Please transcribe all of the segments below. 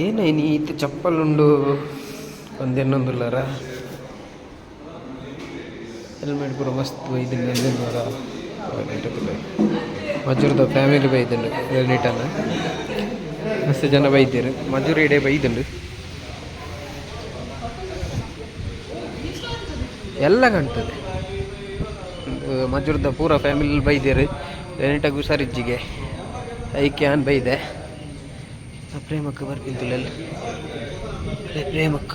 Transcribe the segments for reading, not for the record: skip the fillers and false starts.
ಏನೇನು ಈತ ಚಪ್ಪಲುಂಡು ಒಂದೆನ್ನೊಂದುಲ್ಲರ ಹೆಲ್ಮೆಟ್ ಪೂರ ಮಸ್ತ್ ಬೈದಿಲ್ಲ ಎಂದೆನ್ನೋರ ಮಜೂರ್ದ ಫ್ಯಾಮಿಲಿ ಬೈದುಂಡು ಹೆಲ್ಮೆಟನ್ನು ಮಸ್ತ್ ಜನ ಬೈದಿರು ಮಜೂರು ಇಡೇ ಬೈದುಂಡು ಎಲ್ಲ ಕಾಣ್ತದೆ ಮಜೂರ್ದ ಪೂರ ಫ್ಯಾಮಿಲಿ ಬೈದಿರು ಹೆಲ್ಮೆಟಾಗಿ ಹುಷಾರಿಜ್ಜಿಗೆ ಐಕ್ಯಾನ್ ಬೈದೆ ಪ್ರೇಮಕ್ಕ ಬರ್ಪಿಂತುಲೆಲ್ಲ ಪ್ರೇಮಕ್ಕ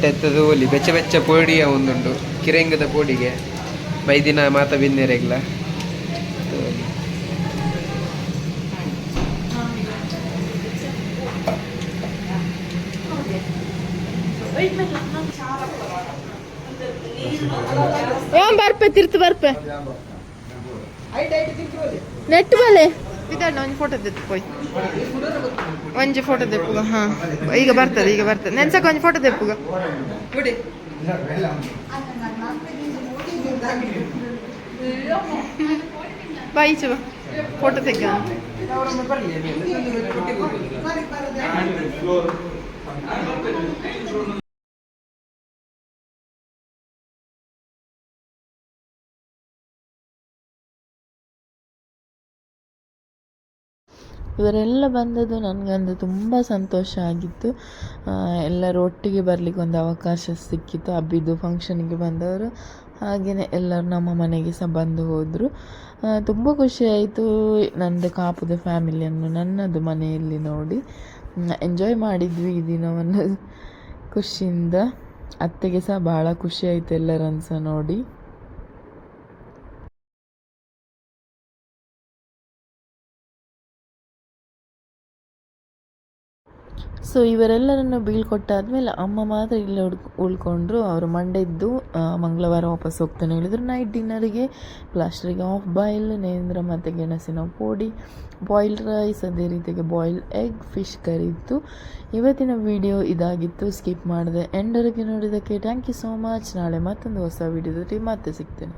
ಎತ್ತದು ಒಲಿ ಬೆಚ್ಚ ಬೆಚ್ಚ ಪೋಡಿಯ ಒಂದುಂಡು ಕಿರಂಗದ ಪೋಡಿಗೆ ಬೈದಿನ ಮಾತ ಬಿನ್ನೆರೆಗ್ಲ ಬರ್ಪೆ ತಿರ್ತು ಬರ್ಪೆ ನೆಟ್ ಬಲೆ ಇದಣ್ಣ ಒಂದು ಫೋಟೋ ತೆಪ್ಪೋಯ್ ಒಂಜಿ ಫೋಟೋ ತೆಪ್ಪುಗ ಹಾಂ ಈಗ ಬರ್ತದೆ ನೆನ್ಸಕ್ಕೆ ಒಂದು ಫೋಟೋ ತೆಪ್ಪುಗ ಬಾ ಈಚೆ ಬಾ ಫೋಟೋ ತೆಗ್ಗ ಇವರೆಲ್ಲ ಬಂದದ್ದು ನನಗಂದು ತುಂಬ ಸಂತೋಷ ಆಗಿತ್ತು. ಎಲ್ಲರೂ ಒಟ್ಟಿಗೆ ಬರಲಿಕ್ಕೆ ಒಂದು ಅವಕಾಶ ಸಿಕ್ಕಿತ್ತು. ಅಬ್ಬಿದು ಫಂಕ್ಷನಿಗೆ ಬಂದವರು ಹಾಗೆಯೇ ಎಲ್ಲರೂ ನಮ್ಮ ಮನೆಗೆ ಸಹ ಬಂದು ಹೋದರು. ತುಂಬ ಖುಷಿಯಾಯಿತು ನನ್ನದು ಕಾಪುದ ಫ್ಯಾಮಿಲಿಯನ್ನು ನನ್ನದು ಮನೆಯಲ್ಲಿ ನೋಡಿ. ಎಂಜಾಯ್ ಮಾಡಿದ್ವಿ ಈ ದಿನವನ್ನು ಖುಷಿಯಿಂದ. ಅತ್ತೆಗೆ ಸಹ ಭಾಳ ಖುಷಿಯಾಯಿತು ಎಲ್ಲರನ್ನು ಸಹ ನೋಡಿ. ಸೊ ಇವರೆಲ್ಲರನ್ನು ಬೀಳ್ಕೊಟ್ಟಾದ್ಮೇಲೆ ಅಮ್ಮ ಮಾತ್ರ ಇಲ್ಲಿ ಉಳ್ಕೊಂಡ್ರು. ಅವರು ಮಂಡೆದ್ದು ಮಂಗಳವಾರ ವಾಪಸ್ ಹೋಗ್ತಾನೆ ಹೇಳಿದರು. ನೈಟ್ ಡಿನ್ನರಿಗೆ ಪ್ಲಾಸ್ಟರಿಗೆ ಆಫ್ ಬಾಯ್ಲ್ ನೇಂದ್ರ ಮತ್ತು ಗೆಣಸಿನ ಪುಡಿ, ಬಾಯ್ಲ್ಡ್ ರೈಸ್, ಅದೇ ರೀತಿಗೆ ಬಾಯ್ಲ್ಡ್ ಎಗ್, ಫಿಶ್ ಕರಿ ಇತ್ತು. ಇವತ್ತಿನ ವಿಡಿಯೋ ಇದಾಗಿತ್ತು, ಸ್ಕಿಪ್ ಮಾಡಿದೆ. ಎಂಡರಿಗೆ ನೋಡಿದ್ದಕ್ಕೆ ಥ್ಯಾಂಕ್ ಯು ಸೋ ಮಚ್. ನಾಳೆ ಮತ್ತೊಂದು ಹೊಸ ವಿಡಿಯೋದಲ್ಲಿ ಮತ್ತೆ ಸಿಗ್ತೇನೆ.